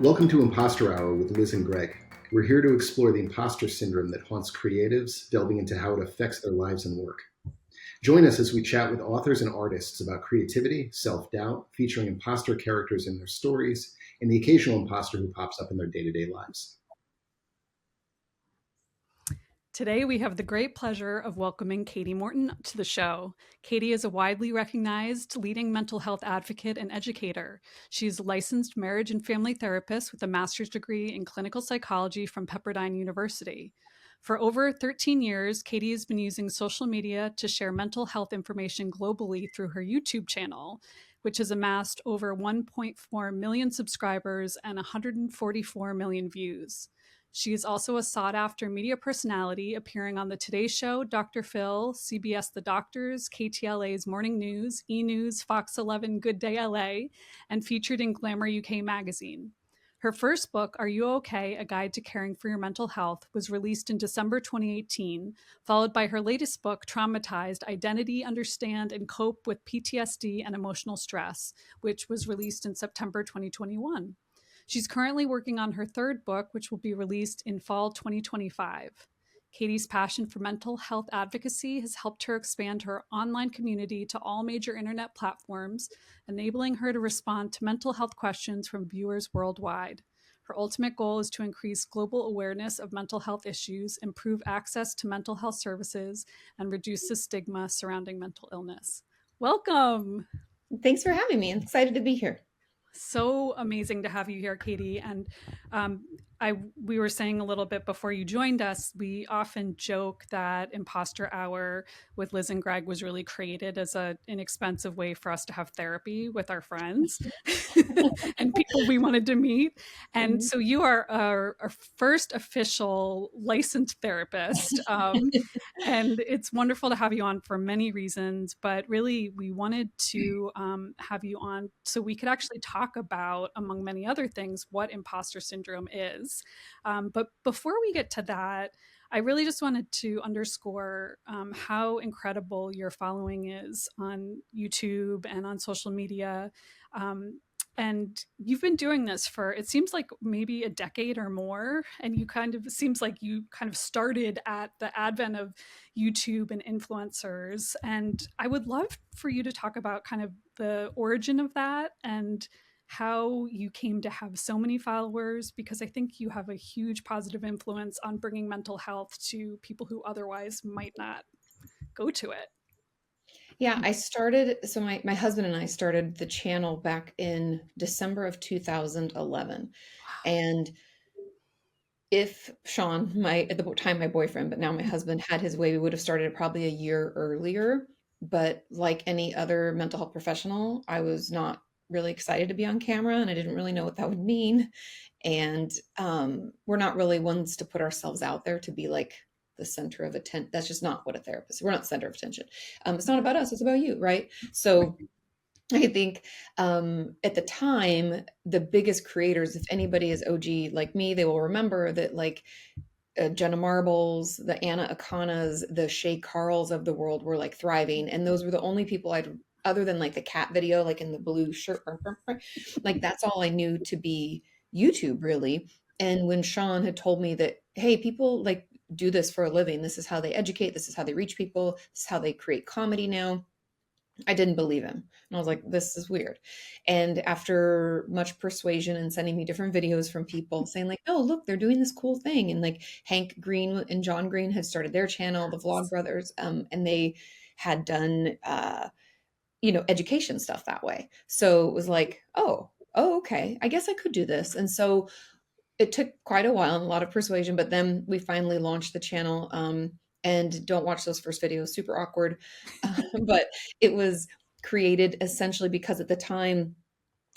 Welcome to Imposter Hour with Liz and Greg. We're here to explore the imposter syndrome that haunts creatives, delving into how it affects their lives and work. Join us as we chat with authors and artists about creativity, self-doubt, featuring imposter characters in their stories, and the occasional imposter who pops up in their day-to-day lives. Today, we have the great pleasure of welcoming Katie Morton to the show. Katie is a widely recognized leading mental health advocate and educator. She's a licensed marriage and family therapist with a master's degree in clinical psychology from Pepperdine University. For over 13 years, Katie has been using social media to share mental health information globally through her YouTube channel, which has amassed over 1.4 million subscribers and 144 million views. She is also a sought after media personality, appearing on The Today Show, Dr. Phil, CBS The Doctors, KTLA's Morning News, E! News, Fox 11, Good Day LA, and featured in Glamour UK magazine. Her first book, Are You OK? A Guide to Caring for Your Mental Health, was released in December 2018, followed by her latest book, Traumatized: Identity, Understand, and Cope with PTSD and Emotional Stress, which was released in September 2021. She's currently working on her third book, which will be released in fall 2025. Katie's passion for mental health advocacy has helped her expand her online community to all major internet platforms, enabling her to respond to mental health questions from viewers worldwide. Her ultimate goal is to increase global awareness of mental health issues, improve access to mental health services, and reduce the stigma surrounding mental illness. Welcome. Thanks for having me. I'm excited to be here. So amazing to have you here, Katie. And we were saying a little bit before you joined us, we often joke that Imposter Hour with Liz and Greg was really created as an inexpensive way for us to have therapy with our friends and people we wanted to meet. And so you are our first official licensed therapist. And it's wonderful to have you on for many reasons, but really we wanted to have you on so we could actually talk about, among many other things, what imposter syndrome is. But before we get to that, I really just wanted to underscore how incredible your following is on YouTube and on social media. And you've been doing this for, it seems like maybe a decade or more. And it seems like you kind of started at the advent of YouTube and influencers. And I would love for you to talk about kind of the origin of that and how you came to have so many followers, because I think you have a huge positive influence on bringing mental health to people who otherwise might not go to it. Yeah, my husband and I started the channel back in December of 2011. And if Sean, at the time my boyfriend, but now my husband, had his way, we would have started it probably a year earlier. But like any other mental health professional, I was not really excited to be on camera and I didn't really know what that would mean. And we're not really ones to put ourselves out there to be like the center of attention. That's just not what a therapist. We're not the center of attention. It's not about us. It's about you, right? So I think at the time, the biggest creators, if anybody is OG like me, they will remember that like Jenna Marbles, the Anna Akanas, the Shay Carls of the world were like thriving. And those were the only people other than like the cat video, like in the blue shirt, like that's all I knew to be YouTube really. And when Sean had told me that, hey, people like do this for a living, this is how they educate, this is how they reach people, this is how they create comedy now. I didn't believe him. And I was like, this is weird. And after much persuasion and sending me different videos from people saying like, oh, look, they're doing this cool thing. And like Hank Green and John Green had started their channel, the Vlog Brothers, and they had done, education stuff that way. So it was like, oh, okay, I guess I could do this. And so it took quite a while and a lot of persuasion, but then we finally launched the channel. And don't watch those first videos, super awkward. But it was created essentially because at the time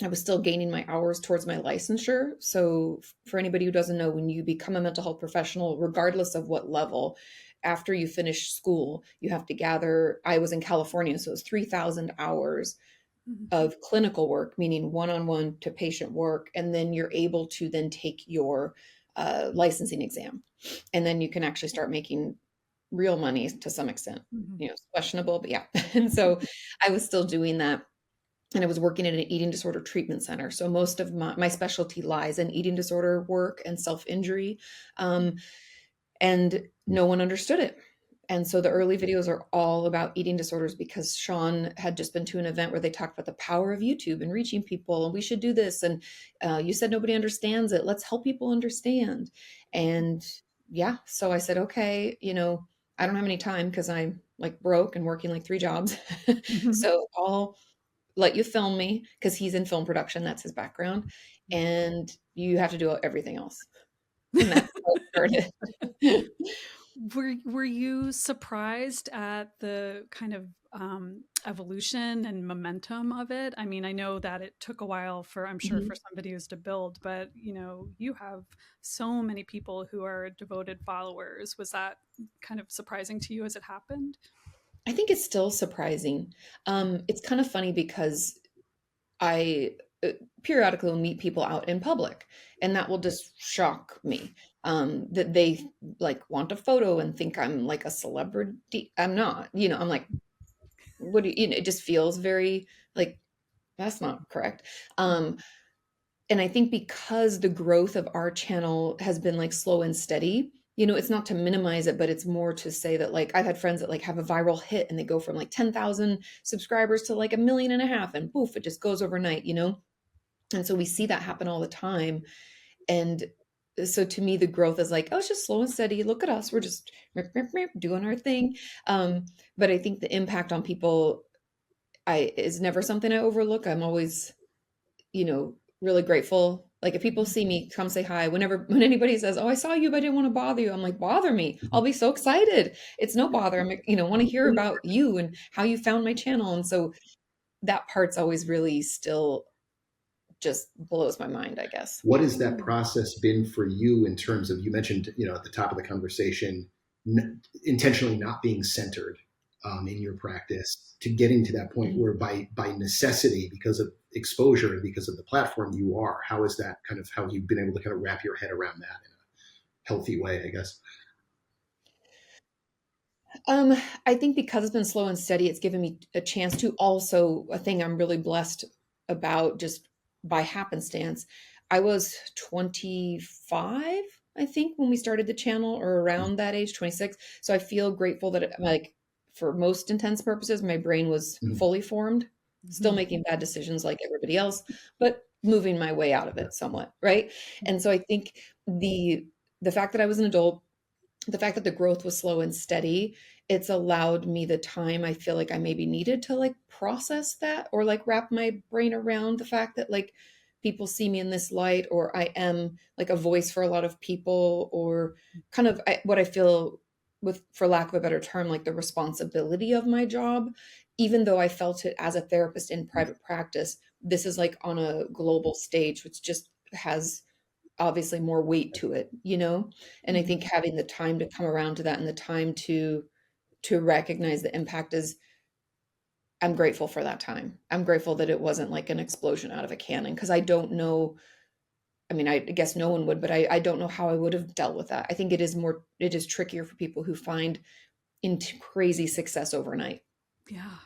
I was still gaining my hours towards my licensure. So for anybody who doesn't know, when you become a mental health professional, regardless of what level, after you finish school, you have to gather, I was in California, so it was 3,000 hours of clinical work, meaning one-on-one to patient work. And then you're able to then take your licensing exam. And then you can actually start making real money to some extent. It's questionable, but yeah. And so I was still doing that. and I was working at an eating disorder treatment center. So most of my specialty lies in eating disorder work and self-injury. Um, and no one understood it. And so the early videos are all about eating disorders because Sean had just been to an event where they talked about the power of YouTube and reaching people, and we should do this. And you said nobody understands it. Let's help people understand. And yeah, so I said, okay, I don't have any time because I'm like broke and working like 3 jobs. Mhm. So I'll let you film me because he's in film production. That's his background. And you have to do everything else. And that's how it started. Were you surprised at the kind of evolution and momentum of it? I mean, I know that it took a while for, I'm sure, for Mhm. some videos to build, but you have so many people who are devoted followers. Was that kind of surprising to you as it happened? I think it's still surprising. It's kind of funny because I periodically will meet people out in public, and that will just shock me. That they like want a photo and think I'm like a celebrity. I'm not, I'm like, what do it just feels very like that's not correct. Um, and I think because the growth of our channel has been like slow and steady, it's not to minimize it, but it's more to say that like I've had friends that like have a viral hit and they go from like 10,000 subscribers to like 1.5 million and poof, it just goes overnight. And so we see that happen all the time. And so to me, the growth is like, oh, it's just slow and steady. Look at us. We're just doing our thing. Um, but I think the impact on people is never something I overlook. I'm always really grateful. Like if people see me, come say hi. When anybody says, "Oh, I saw you, but I didn't want to bother you," I'm like, "Bother me. I'll be so excited." It's no bother. I'm, want to hear about you and how you found my channel. And so that part's always really still just blows my mind, I guess. What has that process been for you in terms of, you mentioned, at the top of the conversation, intentionally not being centered in your practice to getting to that point Mhm. where by necessity, because of exposure and because of the platform you are, how is that kind of how you've been able to kind of wrap your head around that in a healthy way, I guess? Um, I think because it's been slow and steady, it's given me a chance to also a thing I'm really blessed about just by happenstance. I was 25, I think, when we started the channel, or around that age, 26. So I feel grateful that like for most intents purposes, my brain was Mhm. fully formed, still Mhm. making bad decisions like everybody else, but moving my way out of Yeah. it somewhat, right? And so I think the fact that I was an adult, the fact that the growth was slow and steady, it's allowed me the time I feel like I maybe needed to like process that or like wrap my brain around the fact that like people see me in this light, or I am like a voice for a lot of people, or kind of what I feel with, for lack of a better term, like the responsibility of my job. Even though I felt it as a therapist in private practice, this is like on a global stage, which just has obviously more weight to it. And I think Mhm. having the time to come around to that and the time to recognize the impact is, I'm grateful for that time. I'm grateful that it wasn't like an explosion out of a cannon, because I don't know, I mean, I guess no one would, but I don't know how I would have dealt with that. I think it is trickier for people who find into crazy success overnight. Yeah.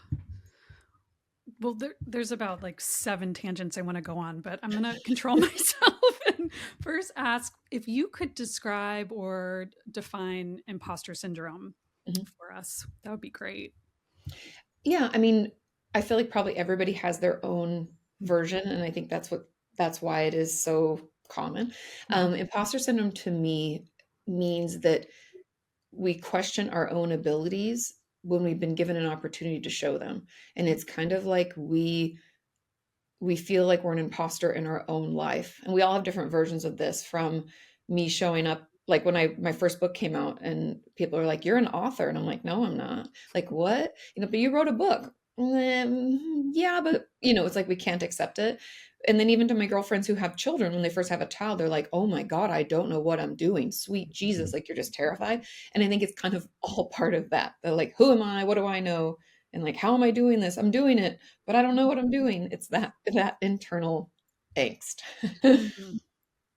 Well, there's about like 7 tangents I want to go on, but I'm going to control myself and first ask if you could describe or define imposter syndrome Mhm. for us. That would be great. Yeah, I mean, I feel like probably everybody has their own version, and I think that's why it is so common. Mhm. Imposter syndrome to me means that we question our own abilities when we've been given an opportunity to show them. And it's kind of like we feel like we're an imposter in our own life. And we all have different versions of this, from me showing up like when my first book came out and people are like, "You're an author." And I'm like, "No, I'm not." Like, "What?" But you wrote a book. Yeah, but it's like we can't accept it. And then even to my girlfriends who have children, when they first have a child, they're like, "Oh my God, I don't know what I'm doing. Sweet Jesus." Like, you're just terrified. And I think it's kind of all part of that. They're like, "Who am I? What do I know?" And like, "How am I doing this? I'm doing it, but I don't know what I'm doing." It's that internal angst. Mhm.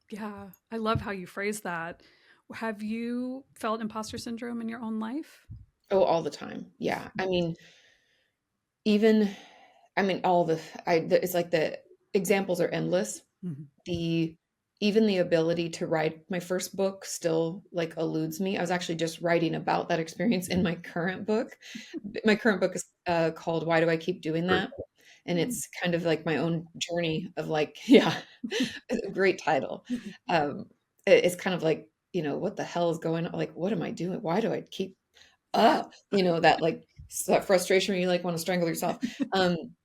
Yeah, I love how you phrase that. Have you felt imposter syndrome in your own life? Oh, all the time. Yeah. I mean, even I mean, it's like the examples are endless. Mhm. The Even the ability to write my first book still like eludes me. I was actually just writing about that experience in my current book. My current book is called Why Do I Keep Doing Great. That? And it's kind of like my own journey of like, yeah, a great title. Um, it's kind of like, what the hell is going on? Like, what am I doing? Why do I keep up? That like that frustration where you like want to strangle yourself. Um,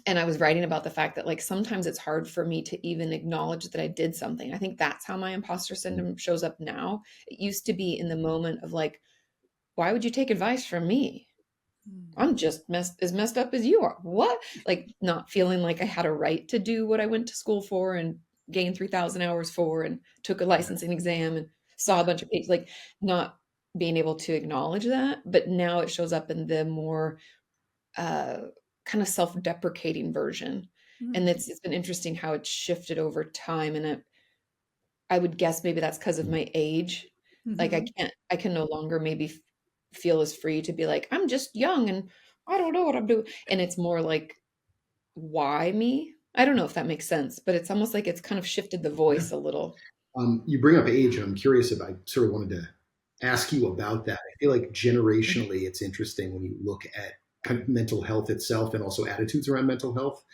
and I was writing about the fact that like sometimes it's hard for me to even acknowledge that I did something. I think that's how my imposter syndrome shows up now. It used to be in the moment of like, why would you take advice from me? I'm just messed up as you are. What? Like not feeling like I had a right to do what I went to school for and gained 3,000 hours for and took a licensing exam and saw a bunch of pages, like not being able to acknowledge that. But now it shows up in the more uh, kind of self-deprecating version. And it's been interesting how it's shifted over time. And I would guess maybe that's because of my age. Like Mhm. I can no longer maybe feel as free to be like, I'm just young and I don't know what I'm doing. And it's more like, why me? I don't know if that makes sense, but it's almost like it's kind of shifted the Yeah. voice a little. You bring up age, and I'm curious if I sort of wanted to ask you about that. I feel like Mhm. generationally, it's interesting when you look at kind of mental health itself and also attitudes around mental health.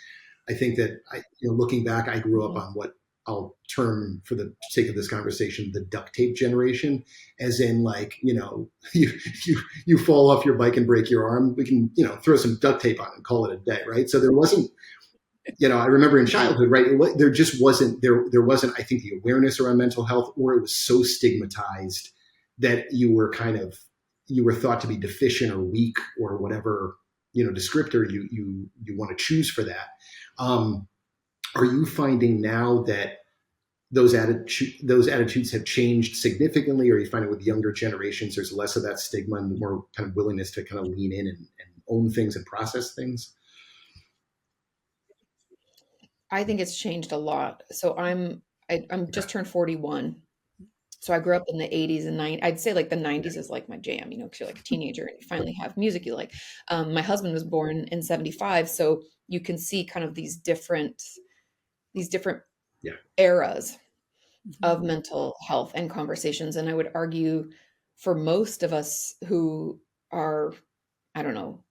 I think that looking back, I grew up Mhm. on what I'll term, for the sake of this conversation, the duct tape generation, as in like, you fall off your bike and break your arm, we can throw some duct tape on and call it a day, right? So there wasn't, I remember in childhood, right? There just wasn't there wasn't, I think, the awareness around mental health, or it was so stigmatized that you were thought to be deficient or weak or whatever descriptor you want to choose for that. Um, are you finding now that those attitudes have changed significantly, or are you finding with younger generations there's less of that stigma and more kind of willingness to kind of lean in and own things and process things? I think it's changed a lot. So I'm Yeah. just turned 41. So I grew up in the 80s and 90s. I'd say like the 90s is like my jam, because you're like a teenager and you finally have music you like. My husband was born in 75, so you can see kind of these different Yeah. eras of Mhm. mental health and conversations. And I would argue for most of us who are, I don't know,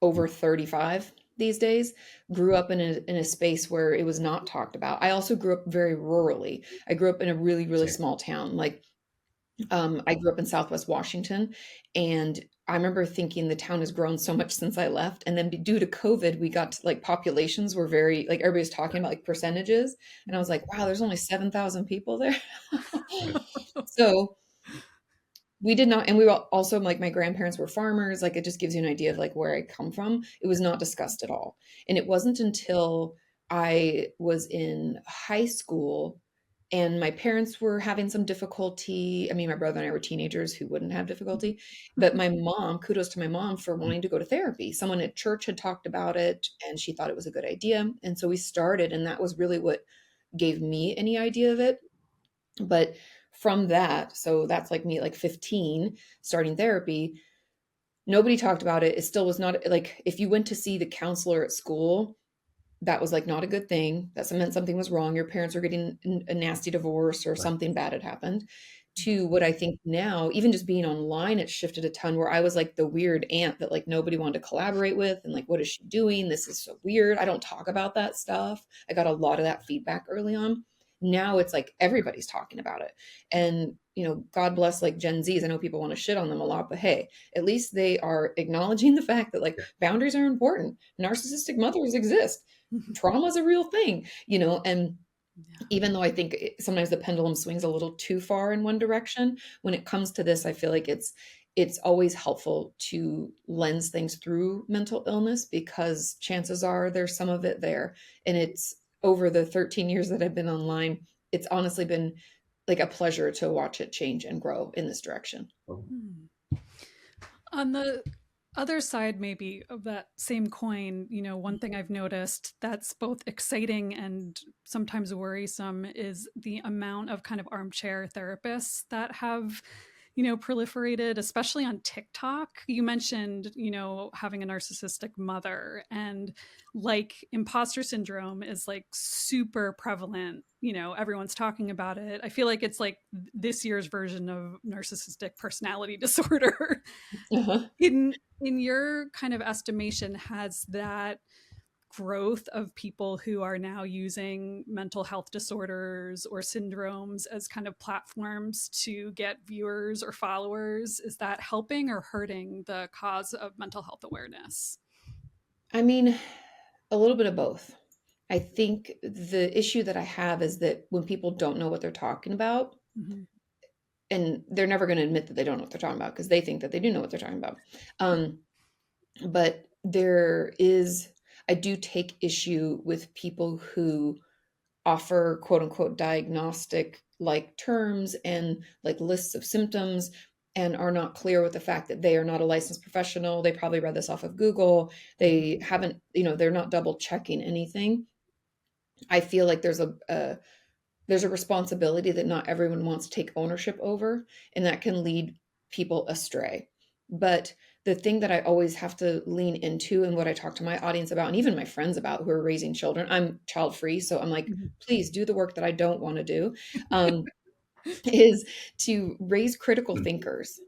over 35 these days, grew up in a space where it was not talked about. I also grew up very rurally. I grew up in a really, really Same. small town. Like I grew up in Southwest Washington, and I remember thinking the town has grown so much since I left. And then due to COVID, we got to, like populations were very like everybody's talking about like percentages, and I was like, wow, there's only 7,000 people there. Right. So we did not, and we were also like my grandparents were farmers. Like it just gives you an idea of like where I come from. It was not discussed at all, and it wasn't until I was in high school and my parents were having some difficulty. I mean, my brother and I were teenagers who wouldn't have difficulty, but my mom, kudos to my mom for wanting to go to therapy. Someone at church had talked about it and she thought it was a good idea. And so we started, and that was really what gave me any idea of it. But from that, so that's like me, like 15, starting therapy, nobody talked about it. It still was not like if you went to see the counselor at school, that was like not a good thing. That meant something was wrong. Your parents were getting a nasty divorce or Right. something bad had happened. To what I think now, even just being online, it shifted a ton where I was like the weird aunt that like nobody wanted to collaborate with. And like, what is she doing? This is so weird. I don't talk about that stuff. I got a lot of that feedback early on. Now it's like everybody's talking about it. And, God bless like Gen Zs. I know people want to shit on them a lot, but hey, at least they are acknowledging the fact that like Yeah. boundaries are important. Narcissistic mothers exist, trauma is a real thing, and Yeah. even though I think sometimes the pendulum swings a little too far in one direction, when it comes to this, I feel like it's always helpful to lens things through mental illness because chances are there's some of it there. And it's over the 13 years that I've been online, it's honestly been like a pleasure to watch it change and grow in this direction. Well, Hmm. On the other side, maybe of that same coin, one thing I've noticed that's both exciting and sometimes worrisome is the amount of kind of armchair therapists that have proliferated, especially on TikTok. You mentioned, having a narcissistic mother, and like imposter syndrome is like super prevalent. Everyone's talking about it. I feel like it's like this year's version of narcissistic personality disorder. Uh-huh. In your kind of estimation, has that growth of people who are now using mental health disorders or syndromes as kind of platforms to get viewers or followers, is that helping or hurting the cause of mental health awareness? I mean, a little bit of both. I think the issue that I have is that when people don't know what they're talking about, Mm-hmm. and they're never going to admit that they don't know what they're talking about because they think that they do know what they're talking about. But I do take issue with people who offer quote unquote diagnostic like terms and like lists of symptoms and are not clear with the fact that they are not a licensed professional. They probably read this off of Google. They haven't, they're not double checking anything. I feel like there's a responsibility that not everyone wants to take ownership over, and that can lead people astray. But the thing that I always have to lean into, and what I talk to my audience about, and even my friends about who are raising children, I'm child free. So I'm like, Mm-hmm. please do the work that I don't want to do, um, is to raise critical thinkers,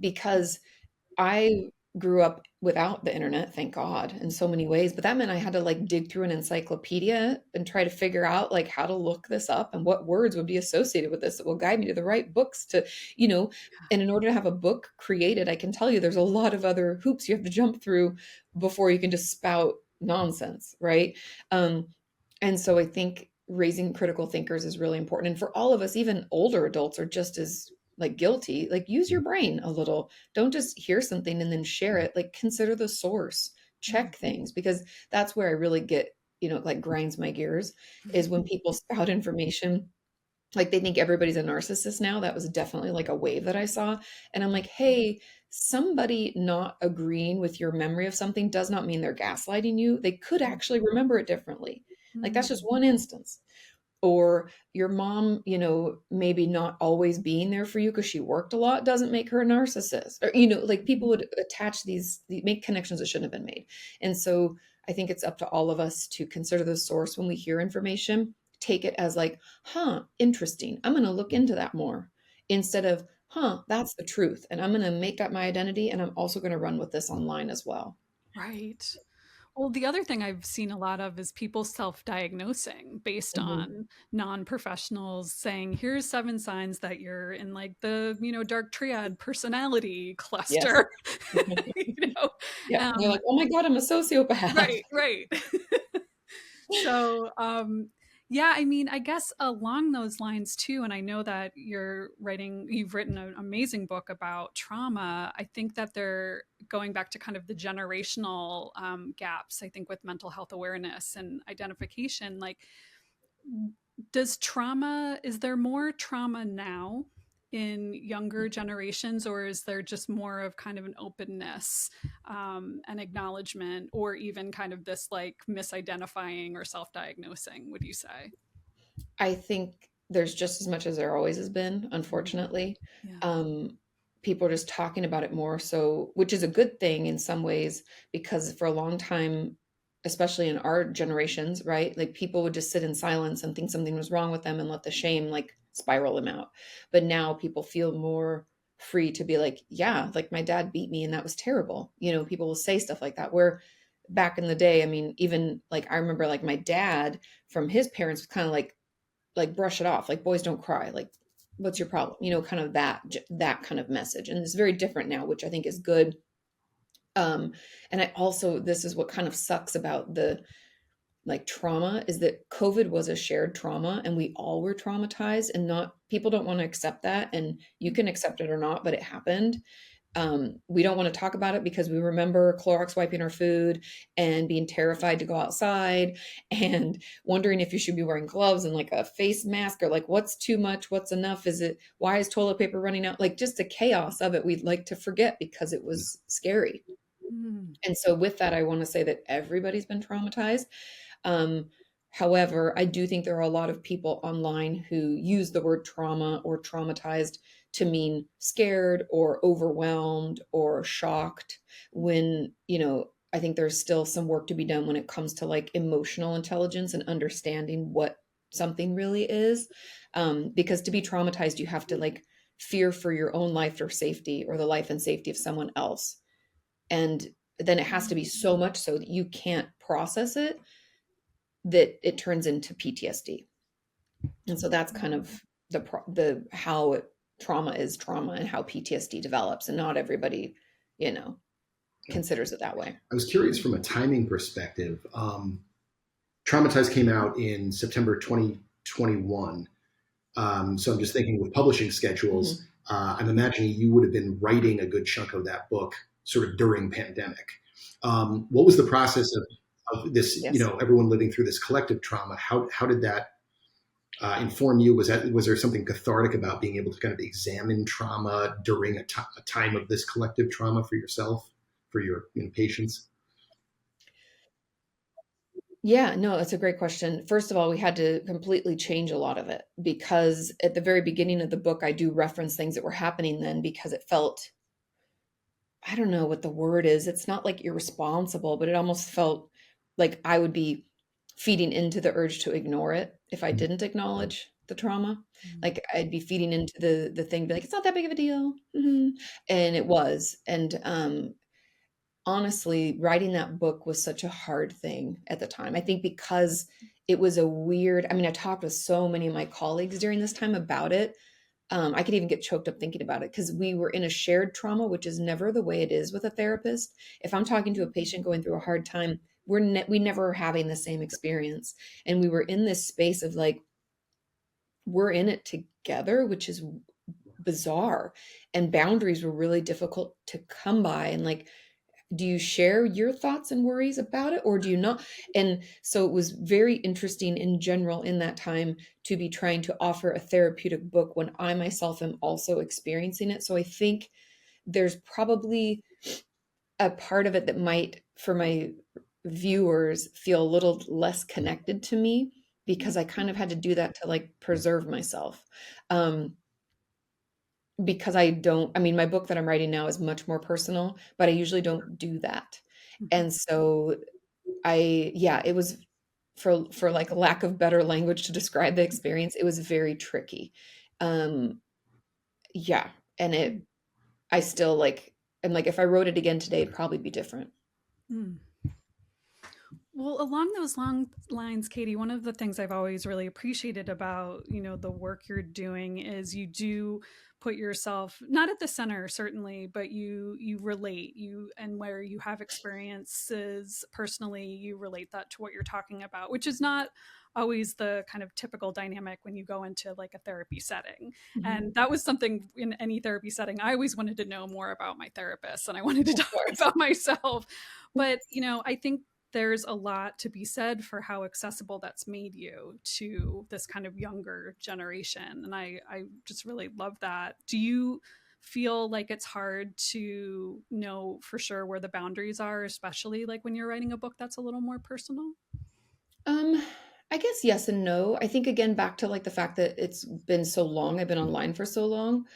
because I grew up without the internet, thank God, in so many ways, but that meant I had to like dig through an encyclopedia and try to figure out like how to look this up and what words would be associated with this that will guide me to the right books to, you know, and in order to have a book created, I can tell you there's a lot of other hoops you have to jump through before you can just spout nonsense, right? Um, and so I think raising critical thinkers is really important. And for all of us, even older adults are just as like guilty. Like use your brain a little. Don't just hear something and then share it. Like consider the source, check things, because that's where I really get, like grinds my gears is when people spout information like they think everybody's a narcissist now. That was definitely like a wave that I saw. And I'm like, hey, somebody not agreeing with your memory of something does not mean they're gaslighting you. They could actually remember it differently. Like that's just one instance. Or your mom, maybe not always being there for you because she worked a lot doesn't make her a narcissist. Or, like people would attach make connections that shouldn't have been made. And so I think it's up to all of us to consider the source when we hear information, take it as like, huh, interesting. I'm going to look into that more instead of, huh, that's the truth. And I'm going to make that my identity. And I'm also going to run with this online as well. Right. Well, the other thing I've seen a lot of is people self-diagnosing based Mhm. on non-professionals saying, here's 7 signs that you're in like the, dark triad personality Yes. cluster. you know? Yeah. You're Um, like, oh my God, I'm a sociopath. right, right. So, yeah, I mean, I guess along those lines too, and I know that you've written an amazing book about trauma. I think that they're going back to kind of the generational gaps, I think, with mental health awareness and identification. Like, is there more trauma now in younger generations, or is there just more of kind of an openness and acknowledgement, or even kind of this like misidentifying or self-diagnosing, would you say? I think there's just as much as there always has been, Mhm. unfortunately. Yeah. Um, People are just talking about it more, so which is a good thing in some ways, because for a long time, especially in our generations, right? Like people would just sit in silence and think something was wrong with them and let the shame like spiral them out. But now people feel more free to be like, yeah, like my dad beat me and that was terrible. People will say stuff like that. Where back in the day, I mean, even like I remember like my dad from his parents was kind of like brush it off, like boys don't cry, like what's your problem, kind of that kind of message. And it's very different now, which I think is good. And I also, this is what kind of sucks about the like trauma, is that COVID was a shared trauma and we all were traumatized, and not people don't want to accept that, and you can accept it or not, but it happened. We don't want to talk about it because we remember Clorox wiping our food and being terrified to go outside and wondering if you should be wearing gloves and like a face mask, or like what's too much, what's enough, why is toilet paper running out? Like just the chaos of it, we'd like to forget because it was scary. Mm. And so with that, I want to say that everybody's been traumatized. Um, However, I do think there are a lot of people online who use the word trauma or traumatized to mean scared or overwhelmed or shocked when, I think there's still some work to be done when it comes to like emotional intelligence and understanding what something really is. Because to be traumatized, you have to like fear for your own life or safety or the life and safety of someone else. And then it has to be so much so that you can't process it, that it turns into PTSD. And so that's kind of the how trauma is trauma and how PTSD develops. And not everybody, you know, considers it that way. I was curious from a timing perspective. Traumatized came out in September 2021. So I'm just thinking with publishing schedules, I'm imagining you would have been writing a good chunk of that book sort of during pandemic. What was the process of this, Yes. everyone living through this collective trauma? How did that inform you? Was there something cathartic about being able to kind of examine trauma during a time of this collective trauma for yourself, for your patients? Yeah, no, that's a great question. First of all, we had to completely change a lot of it because at the very beginning of the book, I do reference things that were happening then because it felt, I don't know what the word is. It's not like irresponsible, but it almost felt like I would be feeding into the urge to ignore it if I didn't acknowledge the trauma. Like I'd be feeding into the thing, be like, it's not that big of a deal. And it was. And honestly, writing that book was such a hard thing at the time. I think because it was a weird, I mean, I talked with so many of my colleagues during this time about it. I could even get choked up thinking about it because we were in a shared trauma, which is never the way it is with a therapist. If I'm talking to a patient going through a hard time, we never are having the same experience. And we were in this space of like, we're in it together, which is bizarre. And boundaries were really difficult to come by. And like, do you share your thoughts and worries about it or do you not? And so it was very interesting in general in that time to be trying to offer a therapeutic book when I myself am also experiencing it. So I think there's probably a part of it that might, for my viewers, feel a little less connected to me because I kind of had to do that to like preserve myself. Because I mean, my book that I'm writing now is much more personal, but I usually don't do that. And so yeah, it was for like lack of better language to describe the experience, it was very tricky. Um, yeah. And I still like, I'm like, if I wrote it again today, it'd probably be different. Mm. Well, along those long lines, Katie, one of the things I've always really appreciated about, the work you're doing is you do put yourself not at the center certainly, but you relate, and where you have experiences personally, you relate that to what you're talking about, which is not always the kind of typical dynamic when you go into like a therapy setting. And that was something in any therapy setting I always wanted to know more about my therapist and I wanted to Of talk course. about myself. But I think there's a lot to be said for how accessible that's made you to this kind of younger generation. And I just really love that. Do you feel like it's hard to know for sure where the boundaries are, especially like when you're writing a book that's a little more personal? Um, I guess yes and no. I think again back to like the fact that it's been so long, I've been online for so long.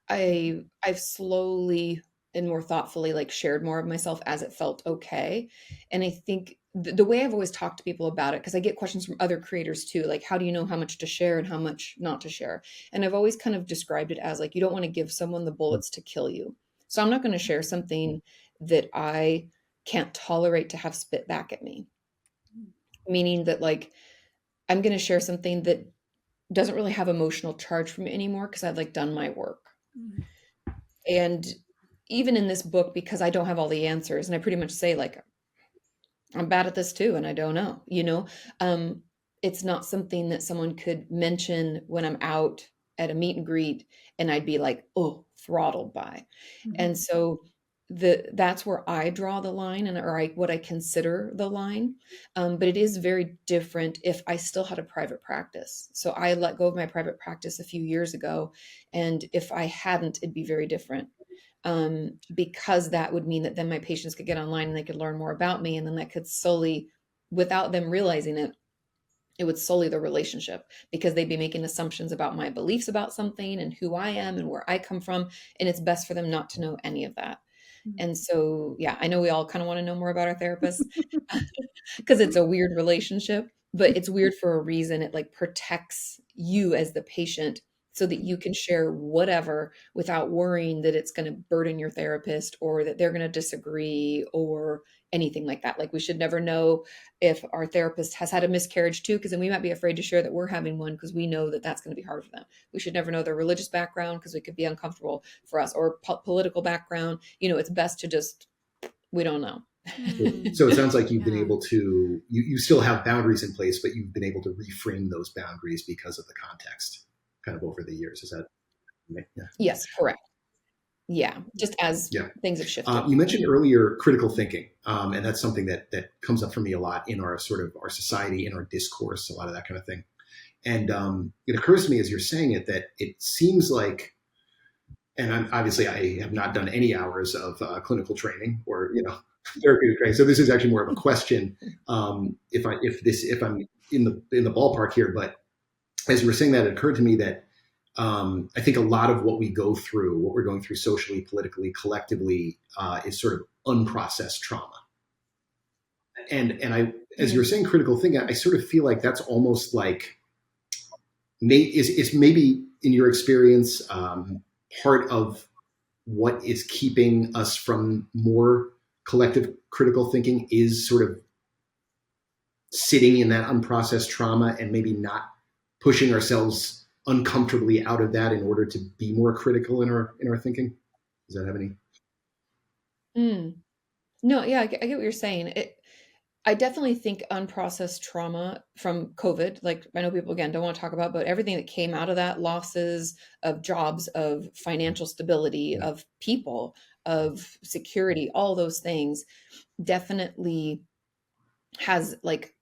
I've slowly and more thoughtfully like shared more of myself as it felt okay. And I think the way I've always talked to people about it, because I get questions from other creators too, like how do you know how much to share and how much not to share? And I've always kind of described it as like you don't want to give someone the bullets to kill you. So I'm not going to share something that I can't tolerate to have spit back at me. Meaning that like I'm going to share something that doesn't really have emotional charge for me anymore because I've like done my work. Mm. And even in this book, because I don't have all the answers, and I pretty much say like I'm bad at this too, and I don't know, um, it's not something that someone could mention when I'm out at a meet and greet, and I'd be like, oh, throttled by. And so that's where I draw the line and or what I consider the line. But it is very different if I still had a private practice. So I let go of my private practice a few years ago. And if I hadn't, it'd be very different. Because that would mean that then my patients could get online and they could learn more about me. And then that could slowly, without them realizing it, It would sully the relationship because they'd be making assumptions about my beliefs about something and who I am and where I come from. And it's best for them not to know any of that. And so, yeah, I know we all kind of want to know more about our therapists because it's a weird relationship, but it's weird for a reason. It like protects you as the patient so that you can share whatever without worrying that it's going to burden your therapist or that they're going to disagree or anything like that. Like we should never know if our therapist has had a miscarriage too, because then we might be afraid to share that we're having one because we know that that's going to be hard for them. We should never know their religious background because it could be uncomfortable for us or political background. It's best to just, we don't know. So it sounds like you've been Yeah. able to, you still have boundaries in place, but you've been able to reframe those boundaries because of the context kind of over the years. Is that, yeah. Yes, correct. Yeah, just as Yeah. things have shifted. You mentioned earlier critical thinking, and that's something that comes up for me a lot in our sort of our society, in our discourse, a lot of that kind of thing. And it occurs to me as you're saying it that it seems like, and obviously I have not done any hours of clinical training or therapeutic training, so this is actually more of a question if I'm in the ballpark here. But as you were saying that, it occurred to me that I think a lot of what we're going through socially, politically, collectively, is sort of unprocessed trauma. And as you're saying critical thinking, I sort of feel like that's almost like is maybe in your experience part of what is keeping us from more collective critical thinking is sort of sitting in that unprocessed trauma and maybe not pushing ourselves uncomfortably out of that in order to be more critical in our thinking. Does that have any? No, yeah, I get what you're saying. I definitely think unprocessed trauma from COVID, like I know people again don't want to talk about, but everything that came out of that, losses of jobs, of financial stability, Yeah. of people, of security, all those things definitely has like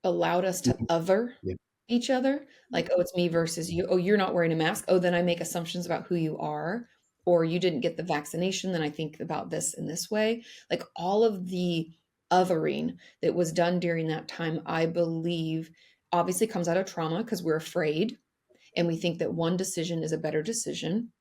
allowed us to other Yeah. each other. Like, oh, it's me versus you. Oh, you're not wearing a mask. Oh, then I make assumptions about who you are. Or you didn't get the vaccination, then I think about this in this way. Like all of the othering that was done during that time, I believe obviously comes out of trauma because we're afraid and we think that one decision is a better decision.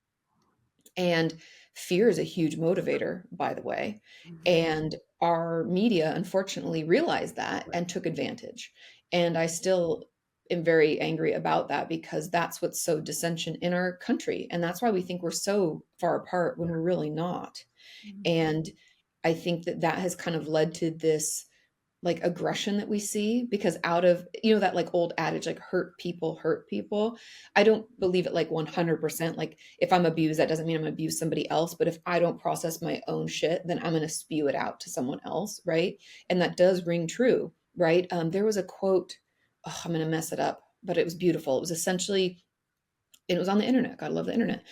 And fear is a huge motivator, by the way. And our media, unfortunately, realized that and took advantage. And I still am very angry about that because that's what's so dissension in our country. And that's why we think we're so far apart when we're really not. And I think that that has kind of led to this like aggression that we see because out of that like old adage like hurt people. I don't believe it like 100%. Like if I'm abused, that doesn't mean I'm gonna abuse somebody else, but if I don't process my own shit, then I'm going to spew it out to someone else, right? And that does ring true, right? There was a quote, oh, I'm going to mess it up, but it was beautiful. It was essentially, it was on the internet, God, I love the internet.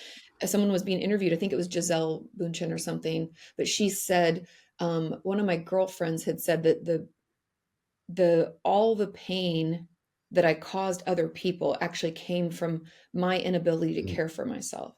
As someone was being interviewed, I think it was Giselle Bundchen or something, but she said, one of my girlfriends had said that all the pain that I caused other people actually came from my inability to care for myself.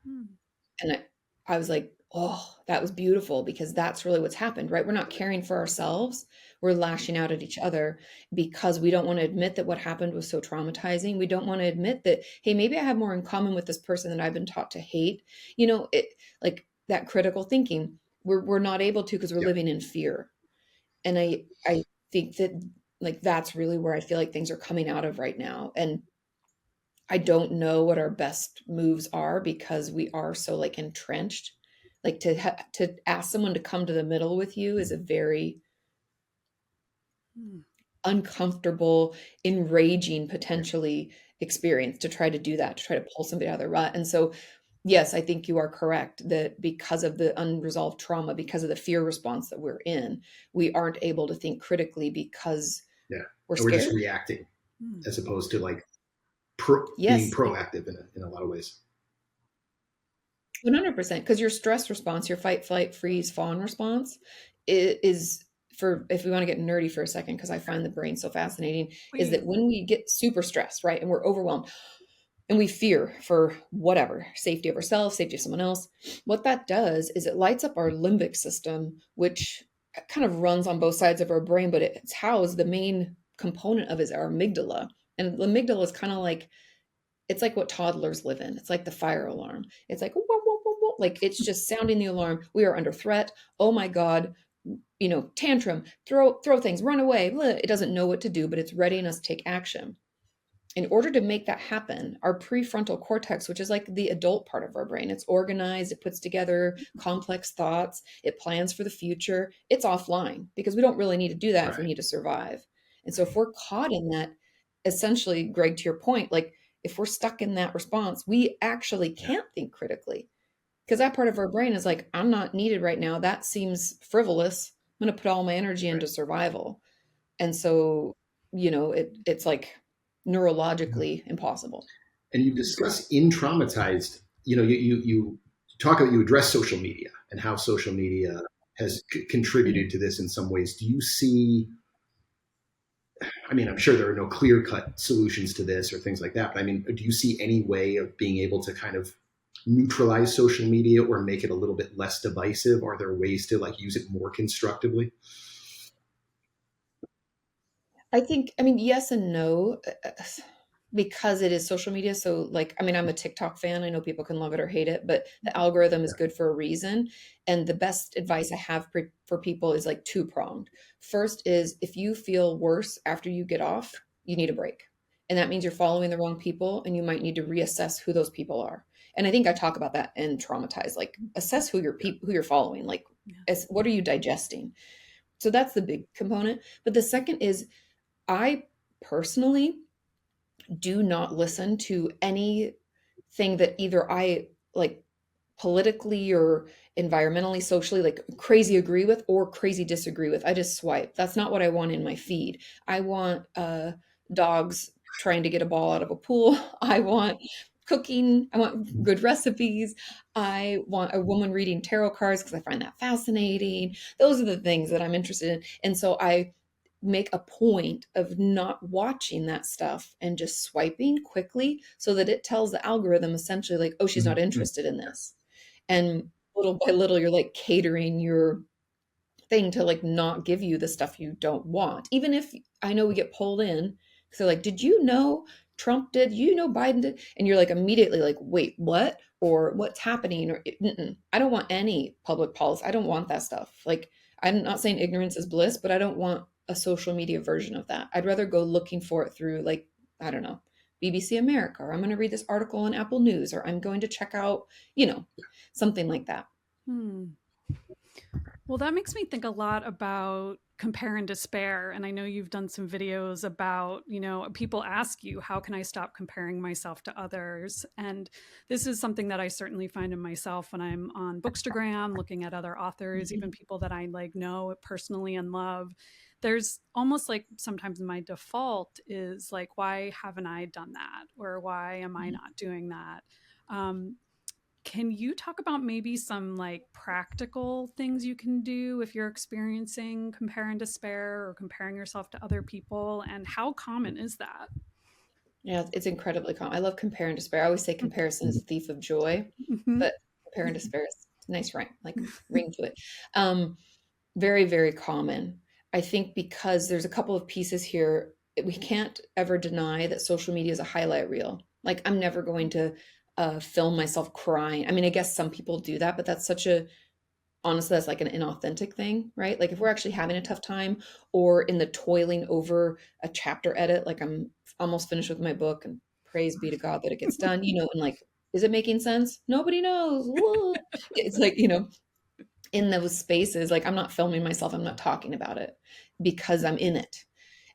And I was like, oh, that was beautiful because that's really what's happened, right? We're not caring for ourselves. We're lashing out at each other because we don't want to admit that what happened was so traumatizing. We don't want to admit that, hey, maybe I have more in common with this person that I've been taught to hate. It like that critical thinking. We're not able to because we're Yeah. living in fear. And I think that like that's really where I feel like things are coming out of right now. And I don't know what our best moves are because we are so like entrenched. Like to ask someone to come to the middle with you is a very uncomfortable, enraging, potentially experience to try to do that, to try to pull somebody out of the rut. And so, yes, I think you are correct that because of the unresolved trauma, because of the fear response that we're in, we aren't able to think critically because we're We're just scared. reacting as opposed to like Yes, being proactive in a lot of ways. 100%. Because your stress response, your fight, flight, freeze, fawn response is for, if we want to get nerdy for a second, because I find the brain so fascinating, is that when we get super stressed, right, and we're overwhelmed and we fear for whatever, safety of ourselves, safety of someone else, what that does is it lights up our limbic system, which kind of runs on both sides of our brain, but it's housed, the main component of is our amygdala. And the amygdala is kind of like, it's like what toddlers live in. It's like the fire alarm. It's like, whoa, whoa, whoa, whoa. Like it's just sounding the alarm. We are under threat. Oh my God, tantrum, throw things, run away. It doesn't know what to do, but it's readying us to take action. In order to make that happen, our prefrontal cortex, which is like the adult part of our brain, it's organized, it puts together complex thoughts, it plans for the future. It's offline because we don't really need to do that if we need to survive. And so if we're caught in that, essentially, Greg, to your point, like if we're stuck in that response, we actually can't think critically because that part of our brain is like, I'm not needed right now. That seems frivolous. I'm going to put all my energy into survival. And so, it's like neurologically impossible. And you discuss in traumatized, you talk about, you address social media and how social media has contributed to this in some ways. Do you see, I mean, I'm sure there are no clear cut solutions to this or things like that, but I mean, do you see any way of being able to kind of neutralize social media or make it a little bit less divisive? Are there ways to like use it more constructively? I think, yes and no, because it is social media. So, like, I'm a TikTok fan. I know people can love it or hate it, but the algorithm is good for a reason. And the best advice I have for people is like two-pronged. First is if you feel worse after you get off, you need a break. And that means you're following the wrong people and you might need to reassess who those people are. And I think I talk about that in Traumatized, like assess who you're following, like what are you digesting? So that's the big component. But the second is I personally do not listen to anything that either I like politically or environmentally, socially, like crazy agree with or crazy disagree with. I just swipe. That's not what I want in my feed. I want dogs trying to get a ball out of a pool. I want cooking. I want good recipes. I want a woman reading tarot cards because I find that fascinating. Those are the things that I'm interested in. And so I make a point of not watching that stuff and just swiping quickly so that it tells the algorithm essentially like, oh, she's not interested in this. And little by little, you're like catering your thing to like not give you the stuff you don't want. Even if I know we get pulled in, so like, did you know Trump did, Biden did? And you're like immediately like, wait, what? Or what's happening? Or I don't want any public policy. I don't want that stuff. Like, I'm not saying ignorance is bliss, but I don't want a social media version of that. I'd rather go looking for it through like, I don't know, BBC America, or I'm going to read this article on Apple News, or I'm going to check out, something like that. Well, that makes me think a lot about compare and despair. And I know you've done some videos about, people ask you, how can I stop comparing myself to others? And this is something that I certainly find in myself when I'm on Bookstagram, looking at other authors, even people that I like know personally and love. There's almost like sometimes my default is like, why haven't I done that? Or why am I not doing that? Can you talk about maybe some like practical things you can do if you're experiencing compare and despair or comparing yourself to other people? And how common is that? Yeah, it's incredibly common. I love compare and despair. I always say comparison is a thief of joy, but compare and despair is nice rhyme, like ring to it. Very, very common. I think because there's a couple of pieces here. We can't ever deny that social media is a highlight reel. Like I'm never going to film myself crying. I guess some people do that, but honestly, that's like an inauthentic thing, right? Like if we're actually having a tough time or in the toiling over a chapter edit, like I'm almost finished with my book and praise be to God that it gets done, and like, is it making sense? Nobody knows. It's like, in those spaces, like I'm not filming myself. I'm not talking about it because I'm in it.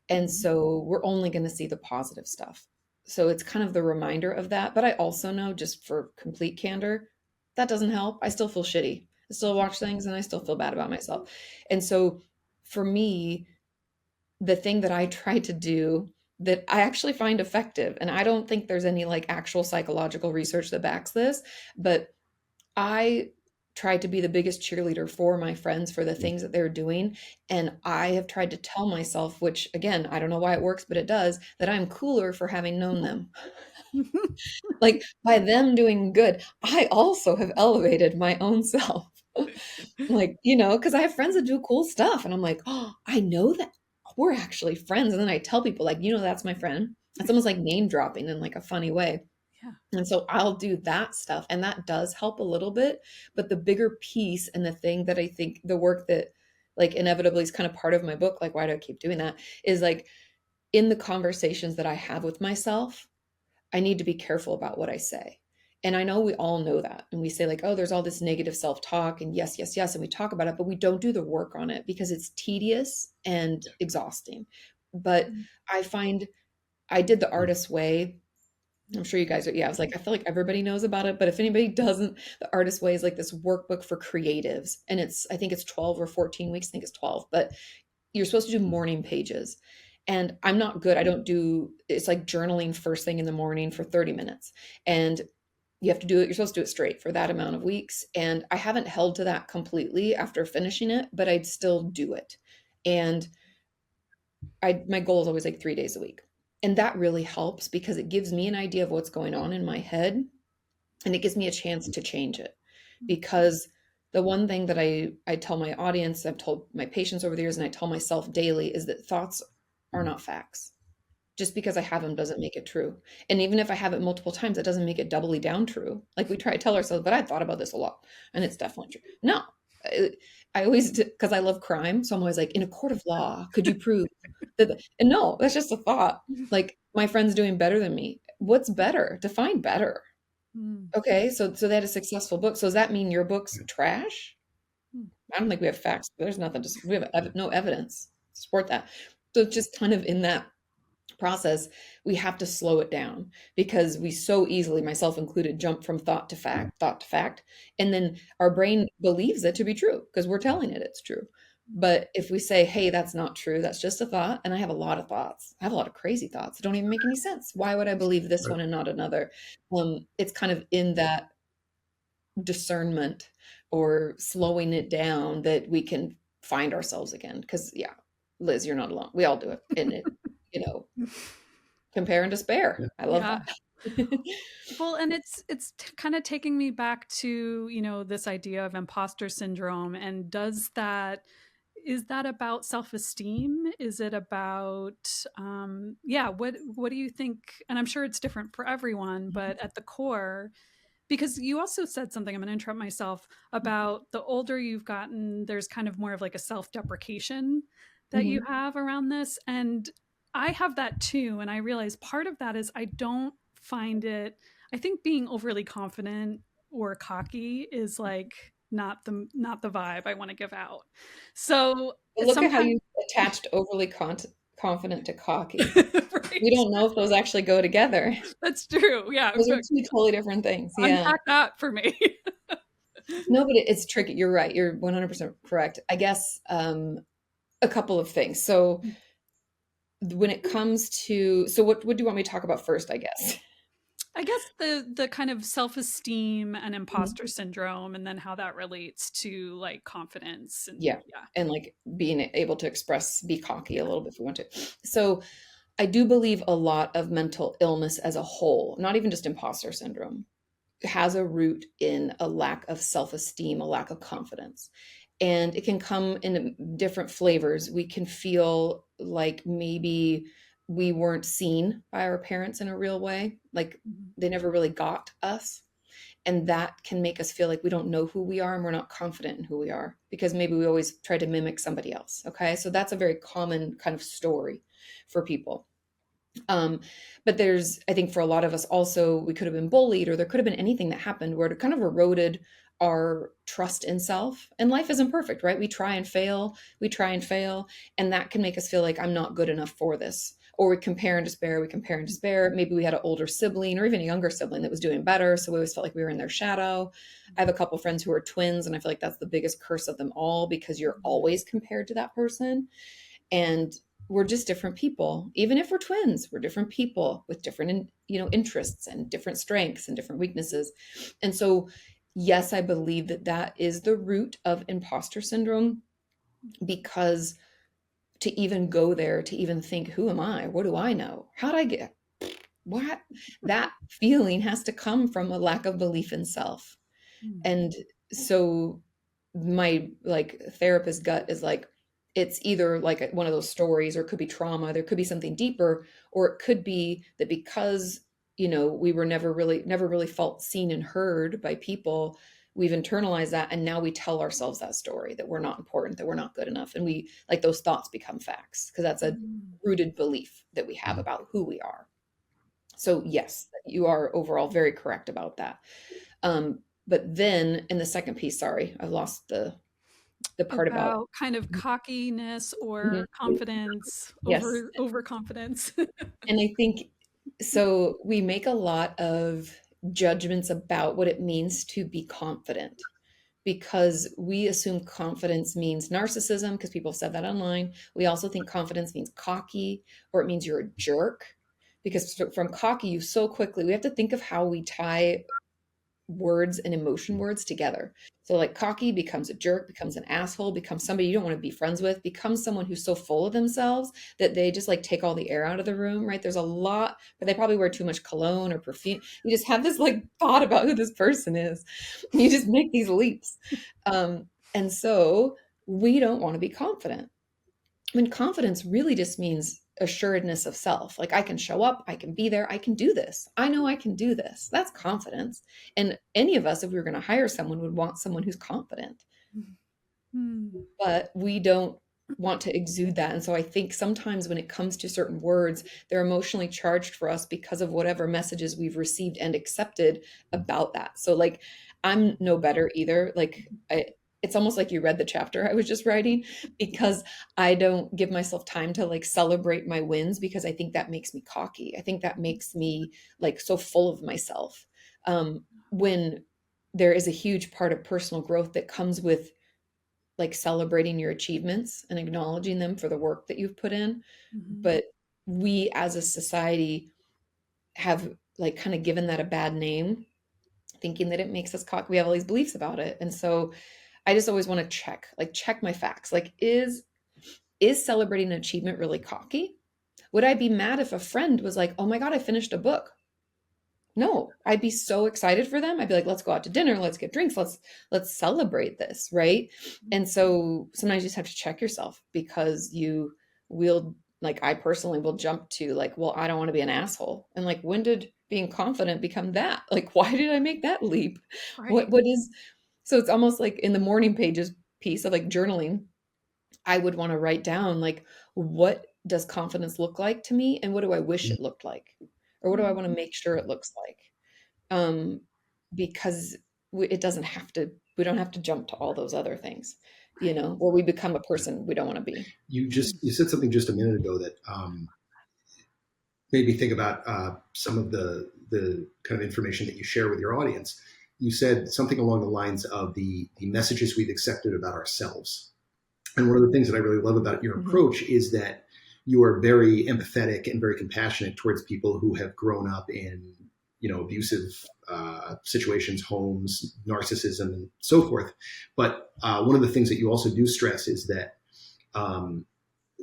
And so we're only going to see the positive stuff. So it's kind of the reminder of that. But I also know, just for complete candor, that doesn't help. I still feel shitty. I still watch things and I still feel bad about myself. And so for me, the thing that I try to do that I actually find effective, and I don't think there's any like actual psychological research that backs this, but I tried to be the biggest cheerleader for my friends for the things that they're doing. And I have tried to tell myself, which again, I don't know why it works, but it does, that I'm cooler for having known them. Like by them doing good, I also have elevated my own self. Like, because I have friends that do cool stuff. And I'm like, oh, I know that. Oh we're actually friends. And then I tell people like, that's my friend. It's almost like name dropping in like a funny way. Yeah. And so I'll do that stuff, and that does help a little bit. But the bigger piece, and the thing that I think the work that like inevitably is kind of part of my book, like why do I keep doing that, is like in the conversations that I have with myself, I need to be careful about what I say. And I know we all know that. And we say like, oh, there's all this negative self-talk and yes, yes, yes. And we talk about it, but we don't do the work on it because it's tedious and exhausting. But I find I did the Artist's Way. I'm sure you guys are, yeah, I was like, I feel like everybody knows about it, but if anybody doesn't, the Artist's Way is like this workbook for creatives. And I think it's 12 or 14 weeks. I think it's 12, but you're supposed to do morning pages. And I'm not good. I don't do, it's like journaling first thing in the morning for 30 minutes. And you have to do it, you're supposed to do it straight for that amount of weeks. And I haven't held to that completely after finishing it, but I'd still do it. And my goal is always like 3 days a week. And that really helps because it gives me an idea of what's going on in my head. And it gives me a chance to change it. Because the one thing that I tell my audience, I've told my patients over the years, and I tell myself daily, is that thoughts are not facts. Just because I have them doesn't make it true. And even if I have it multiple times, that doesn't make it doubly down true. Like we try to tell ourselves, but I thought about this a lot and it's definitely true. No, I always, because I love crime. So I'm always like, in a court of law, could you prove that? And no, that's just a thought. Like my friend's doing better than me. What's better? Define better. Okay. So they had a successful book. So does that mean your book's trash? I don't think we have facts. There's nothing to, we have no evidence to support that. So it's just kind of in that process, we have to slow it down because we so easily, myself included, jump from thought to fact. And then our brain believes it to be true because we're telling it it's true. But if we say, hey, that's not true, that's just a thought. And I have a lot of thoughts. I have a lot of crazy thoughts that don't even make any sense. Why would I believe this one and not another? It's kind of in that discernment or slowing it down that we can find ourselves again. Because yeah, Liz, you're not alone. We all do it. And it, compare and despair. Yeah. I love that. Well, and it's kind of taking me back to, this idea of imposter syndrome. And is that about self-esteem? Is it about, what do you think? And I'm sure it's different for everyone, but at the core, because you also said something, I'm going to interrupt myself, about the older you've gotten, there's kind of more of like a self-deprecation that you have around this. And I have that too. And I realize part of that is I don't find it, I think being overly confident or cocky is like not the vibe I want to give out. So look at how you attached overly confident to cocky. Right. We don't know if those actually go together. That's true. Yeah. Those are two totally different things. Unpack that for me. No, but it's tricky. You're right. You're 100% correct. I guess a couple of things. So when it comes to, so what do you want me to talk about first, I guess? I guess the kind of self-esteem and imposter syndrome, and then how that relates to like confidence. And, and like being able to be cocky a little bit if we want to. So I do believe a lot of mental illness as a whole, not even just imposter syndrome, has a root in a lack of self-esteem, a lack of confidence. And it can come in different flavors. We can feel like maybe we weren't seen by our parents in a real way. Like they never really got us. And that can make us feel like we don't know who we are and we're not confident in who we are because maybe we always try to mimic somebody else. Okay. So that's a very common kind of story for people. But I think for a lot of us also, we could have been bullied or there could have been anything that happened where it kind of eroded our trust in self. And life isn't perfect, right? We try and fail. And that can make us feel like I'm not good enough for this. Or we compare and despair. Maybe we had an older sibling or even a younger sibling that was doing better. So we always felt like we were in their shadow. I have a couple of friends who are twins, and I feel like that's the biggest curse of them all because you're always compared to that person. And we're just different people. Even if we're twins, we're different people with different, interests and different strengths and different weaknesses. And so, yes, I believe that is the root of imposter syndrome because to even go there, to even think, who am I? What do I know? How'd I get what? That feeling has to come from a lack of belief in self. And so my therapist gut is like, it's either like one of those stories, or it could be trauma, there could be something deeper, or it could be that because, we were never really felt seen and heard by people, we've internalized that, and now we tell ourselves that story, that we're not important, that we're not good enough, and we like those thoughts become facts because that's a Mm. rooted belief that we have about who we are. So yes, you are overall very correct about that. But then in the second piece, sorry, I lost the part about. About kind of cockiness Mhm. or confidence, Yes. overconfidence. And I think so we make a lot of judgments about what it means to be confident, because we assume confidence means narcissism because people have said that online. We also think confidence means cocky, or it means you're a jerk, because from cocky you so quickly, we have to think of how we tie words and emotion words together. So like cocky becomes a jerk, becomes an asshole, becomes somebody you don't want to be friends with, becomes someone who's so full of themselves that they just like take all the air out of the room, right? There's a lot, but they probably wear too much cologne or perfume. You just have this like thought about who this person is. You just make these leaps. And so we don't want to be confident. When confidence really just means assuredness of self. Like I can show up, I can be there, I can do this. I know I can do this. That's confidence. And any of us, if we were going to hire someone, would want someone who's confident. Hmm. But we don't want to exude that. And so I think sometimes when it comes to certain words, they're emotionally charged for us because of whatever messages we've received and accepted about that. So like I'm no better either. It's almost like you read the chapter I was just writing, because I don't give myself time to like celebrate my wins, because I think that makes me cocky. I think that makes me like so full of myself. When there is a huge part of personal growth that comes with like celebrating your achievements and acknowledging them for the work that you've put in. Mhm. But we as a society have like kind of given that a bad name, thinking that it makes us cocky. We have all these beliefs about it. And so I just always want to check my facts. Like, is celebrating an achievement really cocky? Would I be mad if a friend was like, oh my God, I finished a book? No, I'd be so excited for them. I'd be like, let's go out to dinner, let's get drinks, let's celebrate this, right? And so sometimes you just have to check yourself, because you will, like I personally will jump to like, well, I don't want to be an asshole. And like, when did being confident become that? Like, why did I make that leap? Right. What is so it's almost like in the morning pages piece of like journaling, I would want to write down like, what does confidence look like to me, and what do I wish it looked like? Or what do I want to Mhm. make sure it looks like? um, because it doesn't have to, we don't have to jump to all those other things, Right. where we become a person we don't want to be. You said something just a minute ago that made me think about some of the kind of information that you share with your audience. You said something along the lines of the messages we've accepted about ourselves. And one of the things that I really love about your Mhm. approach is that you are very empathetic and very compassionate towards people who have grown up in, abusive situations, homes, narcissism, and so forth. But one of the things that you also do stress is that um,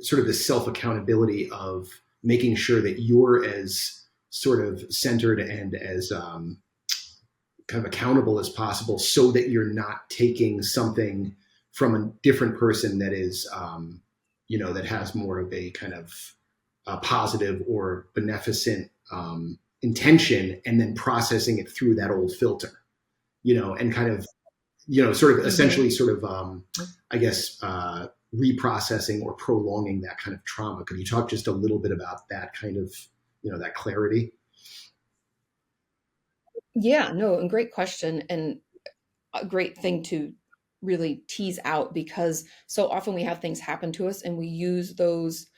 sort of the self accountability of making sure that you're as sort of centered and as kind of accountable as possible, so that you're not taking something from a different person that is, that has more of a kind of positive or beneficent intention, and then processing it through that old filter, and kind of, sort of Mhm. essentially sort of, I guess, reprocessing or prolonging that kind of trauma. Could you talk just a little bit about that kind of, that clarity? Yeah, no, and great question, and a great thing to really tease out, because so often we have things happen to us and we use those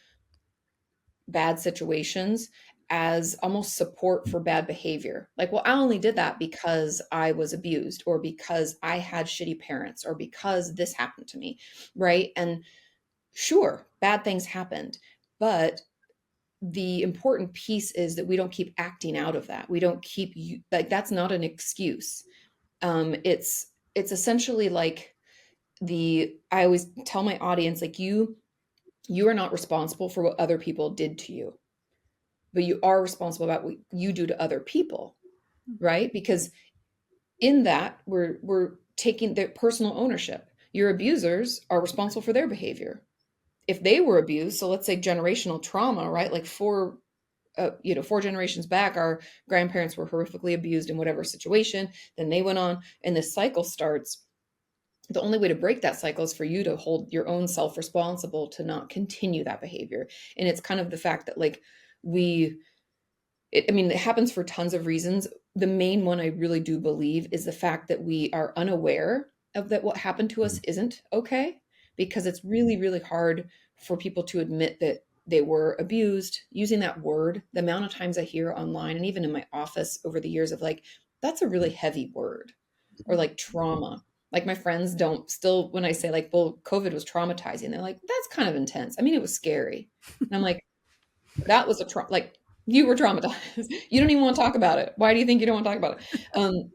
bad situations as almost support for bad behavior. Like, well, I only did that because I was abused, or because I had shitty parents, or because this happened to me, right? And sure, bad things happened, but the important piece is that we don't keep acting out of that. We don't keep like, that's not an excuse. It's essentially like, the I always tell my audience, like, you are not responsible for what other people did to you, but you are responsible about what you do to other people, right? Because in that, we're taking their personal ownership. Your abusers are responsible for their behavior. if they were abused, so let's say generational trauma, right? Like four generations back, our grandparents were horrifically abused in whatever situation. Then they went on, and this cycle starts. The only way to break that cycle is for you to hold your own self responsible to not continue that behavior. And it's kind of the fact that like it happens for tons of reasons. The main one I really do believe is the fact that we are unaware of that what happened to us isn't okay, because it's really, really hard for people to admit that they were abused. Using that word, the amount of times I hear online and even in my office over the years of like, that's a really heavy word, or like trauma. Like my friends don't still, when I say like, well, COVID was traumatizing, they're like, that's kind of intense. I mean, it was scary. And I'm like, that was like you were traumatized. You don't even want to talk about it. Why do you think you don't want to talk about it?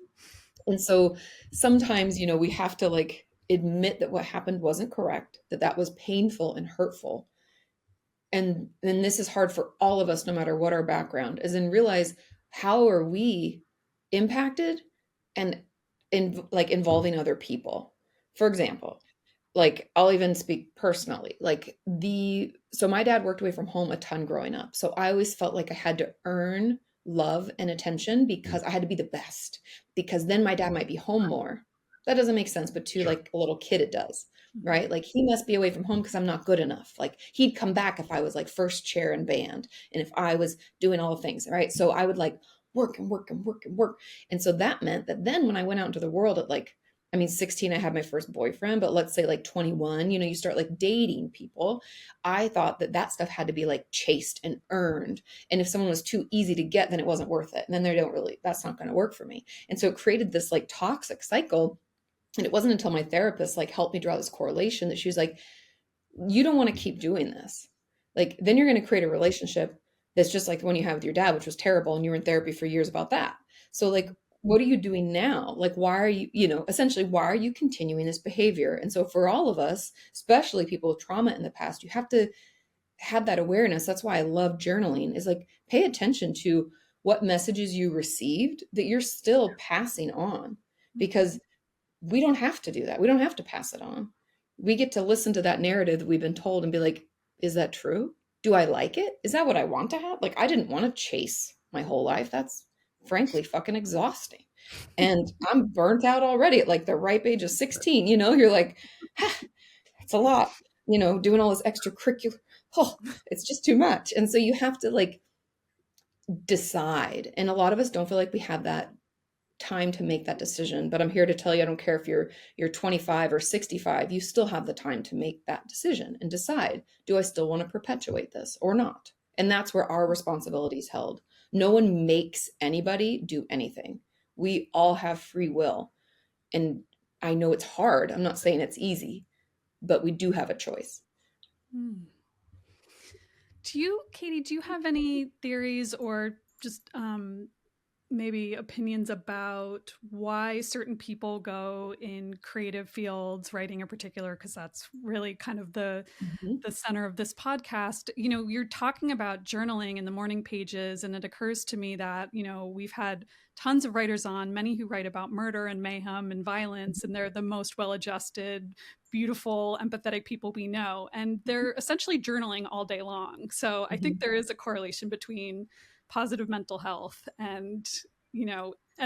And so sometimes, we have to like admit that what happened wasn't correct, that was painful and hurtful. And then this is hard for all of us, no matter what our background is, and realize how are we impacted and like involving other people. For example, like I'll even speak personally, like so my dad worked away from home a ton growing up. So I always felt like I had to earn love and attention because I had to be the best, because then my dad might be home more. That doesn't make sense, but to like a little kid, it does, right? Like he must be away from home because I'm not good enough. Like he'd come back if I was like first chair in band and if I was doing all the things, right? So I would like work and work and work and work. And so that meant that then when I went out into the world at like, 16, I had my first boyfriend, but let's say like 21, you start like dating people. I thought that stuff had to be like chased and earned. And if someone was too easy to get, then it wasn't worth it. And then that's not going to work for me. And so it created this like toxic cycle. And it wasn't until my therapist like helped me draw this correlation that she was like, you don't want to keep doing this. Like, then you're going to create a relationship that's just like the one you had with your dad, which was terrible. And you were in therapy for years about that. So like, what are you doing now? Like, why are you, essentially, why are you continuing this behavior? And so for all of us, especially people with trauma in the past, you have to have that awareness. That's why I love journaling, is like, pay attention to what messages you received that you're still passing on, because we don't have to do that. We don't have to pass it on. We get to listen to that narrative that we've been told and be like, is that true? Do I like it? Is that what I want to have? Like, I didn't want to chase my whole life. That's frankly fucking exhausting. And I'm burnt out already at like the ripe age of 16. You're like, it's a lot, doing all this extracurricular. Oh, it's just too much. And so you have to like decide. And a lot of us don't feel like we have that time to make that decision. But I'm here to tell you, I don't care if you're 25 or 65, you still have the time to make that decision and decide, do I still want to perpetuate this or not? And that's where our responsibility is held. No one makes anybody do anything. We all have free will. And I know it's hard. I'm not saying it's easy, but we do have a choice. Katie, do you have any theories or just maybe opinions about why certain people go in creative fields, writing in particular, because that's really kind of the center of this podcast? You're talking about journaling in the morning pages, and it occurs to me that, we've had tons of writers on, many who write about murder and mayhem and violence, and they're the most well-adjusted, beautiful, empathetic people we know. And they're essentially journaling all day long. So I think there is a correlation between positive mental health and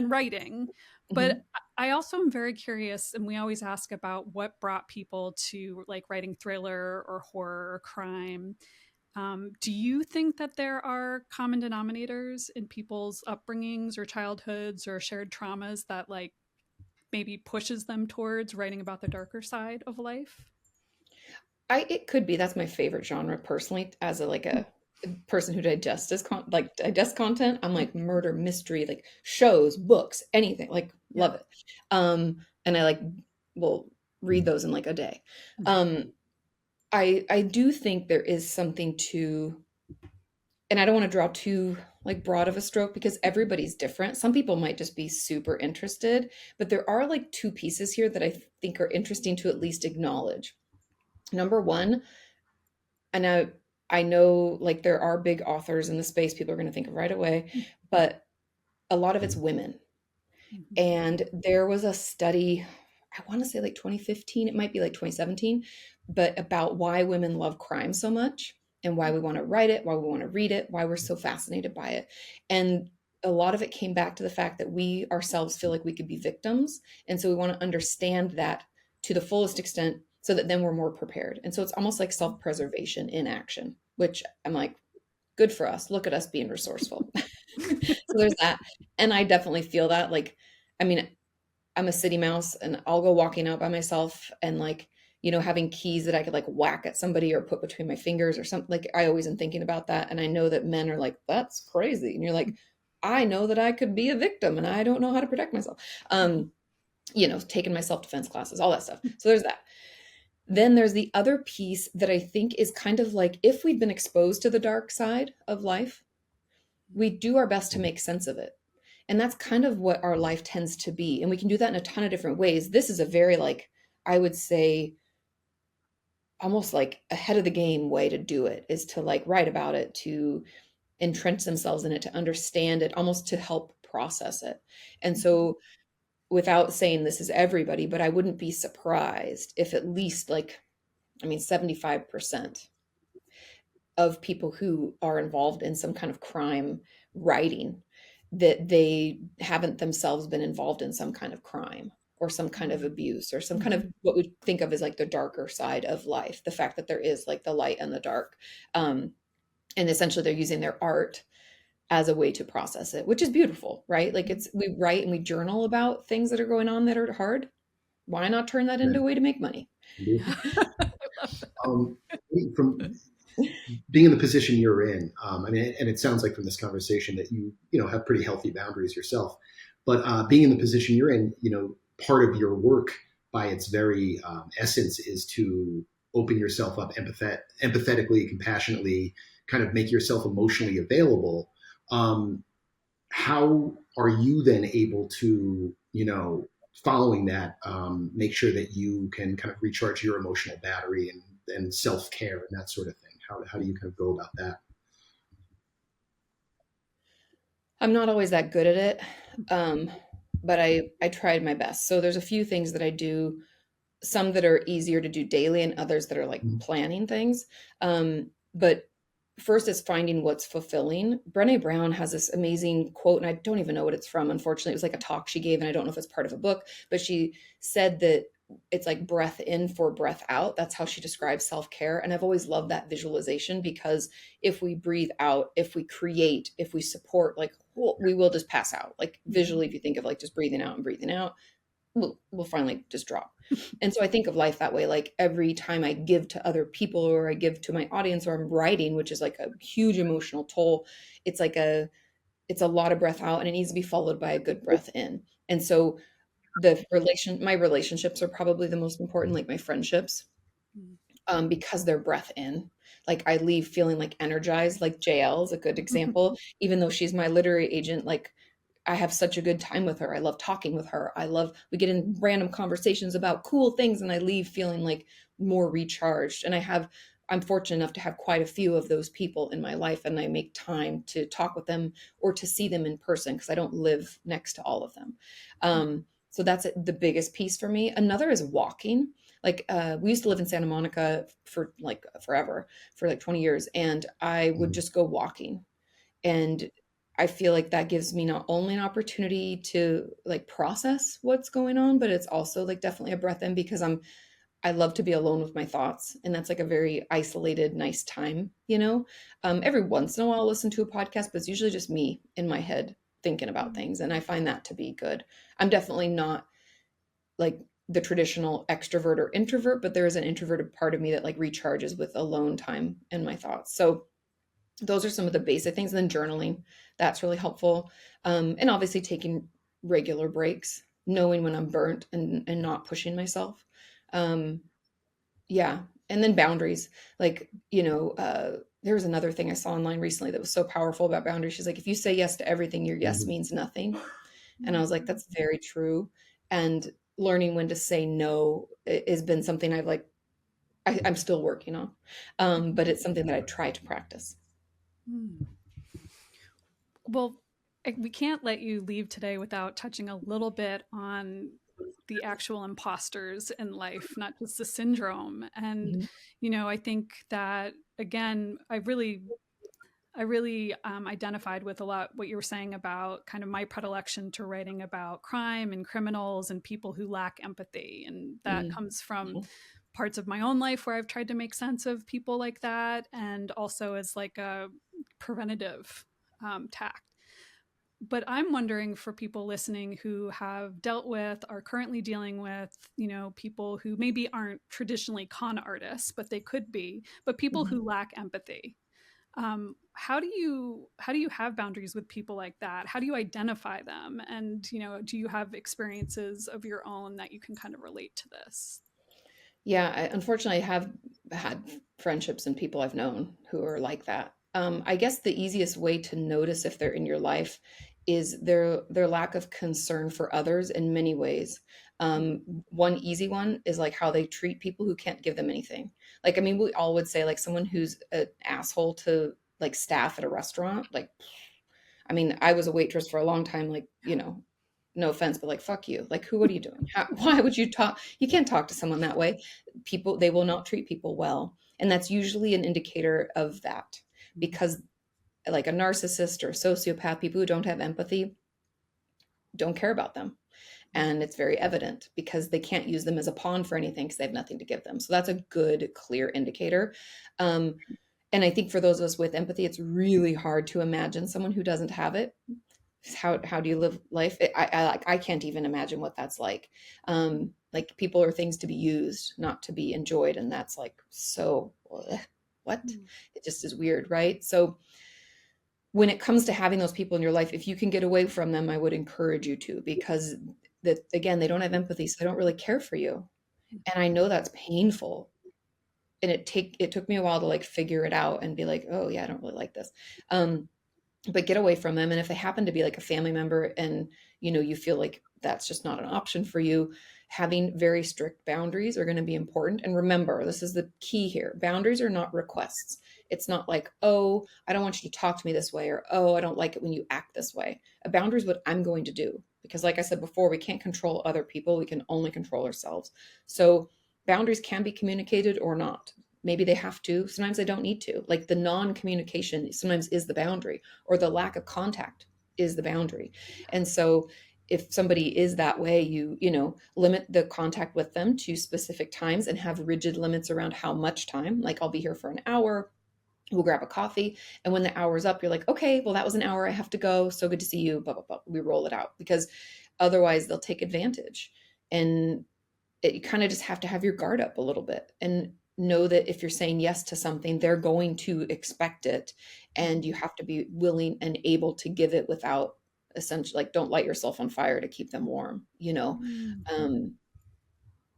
writing. But I also am very curious, and we always ask about what brought people to like writing thriller or horror or crime. Do you think that there are common denominators in people's upbringings or childhoods or shared traumas that like maybe pushes them towards writing about the darker side of life? It could be. That's my favorite genre personally, as a person who digests content. I'm like murder mystery, like shows, books, anything, like love it. And I will read those in like a day. I do think there is something to, and I don't want to draw too like broad of a stroke because everybody's different. Some people might just be super interested, but there are like two pieces here that I think are interesting to at least acknowledge. Number one, and I know like there are big authors in the space people are going to think of right away, but a lot of it's women. And there was a study, I want to say like 2015, it might be like 2017, but about why women love crime so much and why we want to write it, why we want to read it, why we're so fascinated by it. And a lot of it came back to the fact that we ourselves feel like we could be victims. And so we want to understand that to the fullest extent so that then we're more prepared. And so it's almost like self preservation in action, which I'm like, good for us. Look at us being resourceful. So there's that. And I definitely feel that. Like, I mean, I'm a city mouse and I'll go walking out by myself and like, having keys that I could like whack at somebody or put between my fingers or something. Like I always am thinking about that. And I know that men are like, that's crazy. And you're like, I know that I could be a victim and I don't know how to protect myself. Taking my self-defense classes, all that stuff. So there's that. Then there's the other piece that I think is kind of like if we've been exposed to the dark side of life, we do our best to make sense of it. And that's kind of what our life tends to be. And we can do that in a ton of different ways. This is a very, like, I would say, almost like ahead of the game way to do it is to like write about it, to entrench themselves in it, to understand it, almost to help process it. And so, without saying this is everybody, but I wouldn't be surprised if at least 75% of people who are involved in some kind of crime writing that they haven't themselves been involved in some kind of crime or some kind of abuse or some kind of what we think of as like the darker side of life, the fact that there is like the light and the dark. And essentially they're using their art as a way to process it, which is beautiful, right? Like we write and we journal about things that are going on that are hard. Why not turn that into a way to make money? From being in the position you're in, and it sounds like from this conversation that you have pretty healthy boundaries yourself. But being in the position you're in, part of your work by its very essence is to open yourself up empathetically, compassionately, kind of make yourself emotionally available. How are you then able to, following that, make sure that you can kind of recharge your emotional battery and self-care and that sort of thing? How do you kind of go about that? I'm not always that good at it, but I tried my best. So there's a few things that I do, some that are easier to do daily and others that are like planning things. But first is finding what's fulfilling. Brené Brown has this amazing quote, and I don't even know what it's from. Unfortunately, it was like a talk she gave, and I don't know if it's part of a book, but she said that it's like breath in for breath out. That's how she describes self-care. And I've always loved that visualization because if we breathe out, if we create, if we support, like we will just pass out. Like visually, if you think of like just breathing out and breathing out, we'll finally just drop. And so I think of life that way. Like every time I give to other people or I give to my audience or I'm writing, which is like a huge emotional toll, it's it's a lot of breath out and it needs to be followed by a good breath in. And so my relationships are probably the most important, like my friendships, because they're breath in. Like I leave feeling like energized, like JL is a good example, even though she's my literary agent, like I have such a good time with her. I love talking with her. We get in random conversations about cool things and I leave feeling like more recharged. And I'm fortunate enough to have quite a few of those people in my life and I make time to talk with them or to see them in person because I don't live next to all of them. So that's the biggest piece for me. Another is walking. Like we used to live in Santa Monica for like forever, for like 20 years. And I would just go walking. And I feel like that gives me not only an opportunity to like process what's going on, but it's also like definitely a breath in because I love to be alone with my thoughts. And that's like a very isolated, nice time, Every once in a while I'll listen to a podcast, but it's usually just me in my head thinking about things. And I find that to be good. I'm definitely not like the traditional extrovert or introvert, but there is an introverted part of me that like recharges with alone time and my thoughts. So those are some of the basic things. And then journaling, that's really helpful. And obviously taking regular breaks, knowing when I'm burnt and not pushing myself. Yeah. And then boundaries, like, there was another thing I saw online recently that was so powerful about boundaries. She's like, if you say yes to everything, your yes means nothing. And I was like, that's very true. And learning when to say no has been something I'm still working on. But it's something that I try to practice. Well, we can't let you leave today without touching a little bit on the actual imposters in life, not just the syndrome. And, I think that, again, I really identified with a lot what you were saying about kind of my predilection to writing about crime and criminals and people who lack empathy. And that comes from parts of my own life where I've tried to make sense of people like that, and also as like a preventative tact. But I'm wondering, for people listening who have dealt with, are currently dealing with, people who maybe aren't traditionally con artists, but they could be, but people who lack empathy. How do you have boundaries with people like that? How do you identify them? And, do you have experiences of your own that you can kind of relate to this? Yeah, unfortunately, I have had friendships and people I've known who are like that. I guess the easiest way to notice if they're in your life is their lack of concern for others in many ways. One easy one is like how they treat people who can't give them anything. Like, I mean, we all would say like someone who's an asshole to like staff at a restaurant. Like, I mean, I was a waitress for a long time. Like, no offense, but like, fuck you. Like, what are you doing? Why would you talk? You can't talk to someone that way. People, they will not treat people well. And that's usually an indicator of that, because like a narcissist or a sociopath, people who don't have empathy don't care about them. And it's very evident because they can't use them as a pawn for anything because they have nothing to give them. So that's a good, clear indicator. And I think for those of us with empathy, it's really hard to imagine someone who doesn't have it. How do you live life? I can't even imagine what that's like. Like, people are things to be used, not to be enjoyed. And that's like, so what? It just is weird, right? So when it comes to having those people in your life, if you can get away from them, I would encourage you to, because that, again, they don't have empathy, so they don't really care for you. And I know that's painful. And it took me a while to like figure it out and be like, oh yeah, I don't really like this. But get away from them. And if they happen to be like a family member and, you feel like that's just not an option for you, having very strict boundaries are going to be important. And remember, this is the key here. Boundaries are not requests. It's not like, oh, I don't want you to talk to me this way, or, oh, I don't like it when you act this way. A boundary is what I'm going to do. Because like I said before, we can't control other people. We can only control ourselves. So boundaries can be communicated or not. Maybe they have to. Sometimes they don't need to. Like, the non-communication sometimes is the boundary, or the lack of contact is the boundary. And so if somebody is that way, you limit the contact with them to specific times and have rigid limits around how much time. Like, I'll be here for an hour. We'll grab a coffee. And when the hour's up, you're like, okay, well, that was an hour. I have to go. So good to see you. Blah, blah, blah. We roll it out, because otherwise they'll take advantage. And you kind of just have to have your guard up a little bit and know that if you're saying yes to something, they're going to expect it. And you have to be willing and able to give it without essentially, like, don't light yourself on fire to keep them warm,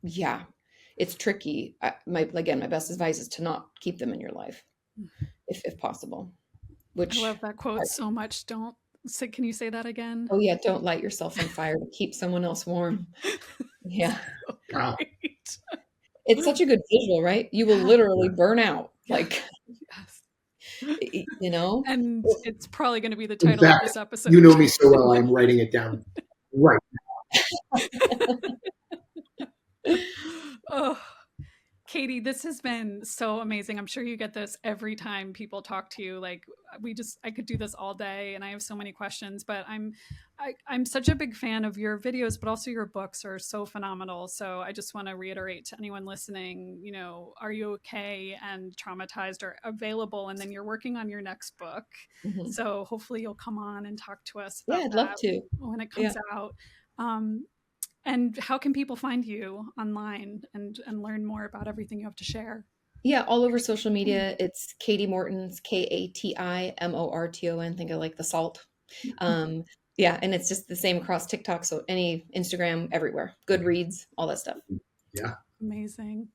Yeah, it's tricky. My best advice is to not keep them in your life if possible. Which, I love that quote so much. Can you say that again? Oh yeah. Don't light yourself on fire to keep someone else warm. Yeah. Wow. It's such a good visual, right? You will literally burn out. Like, yes. And it's probably going to be the title of this episode. You know me so well, I'm writing it down right now. Oh, Katie, this has been so amazing. I'm sure you get this every time people talk to you. Like, I could do this all day, and I have so many questions, but I'm such a big fan of your videos, but also your books are so phenomenal. So I just want to reiterate to anyone listening, Are You Okay and Traumatized are available, and then you're working on your next book. Mm-hmm. So hopefully you'll come on and talk to us about I'd love to when it comes out. And how can people find you online and learn more about everything you have to share? Yeah, all over social media. It's Katie Morton's, KATIMORTON. Think of like the salt. Yeah, and it's just the same across TikTok. So any Instagram, everywhere. Goodreads, all that stuff. Yeah. Amazing.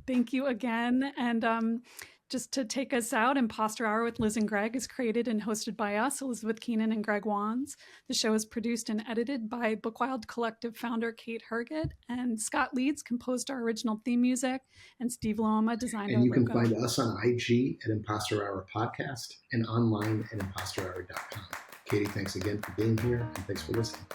Thank you again. And just to take us out, Imposter Hour with Liz and Greg is created and hosted by us, Elizabeth Keenan and Greg Wands. The show is produced and edited by Bookwild Collective founder Kate Herget, and Scott Leeds composed our original theme music, and Steve Loma designed our logo. And you can find us on IG at Imposter Hour Podcast and online at imposterhour.com. Katie, thanks again for being here, and thanks for listening.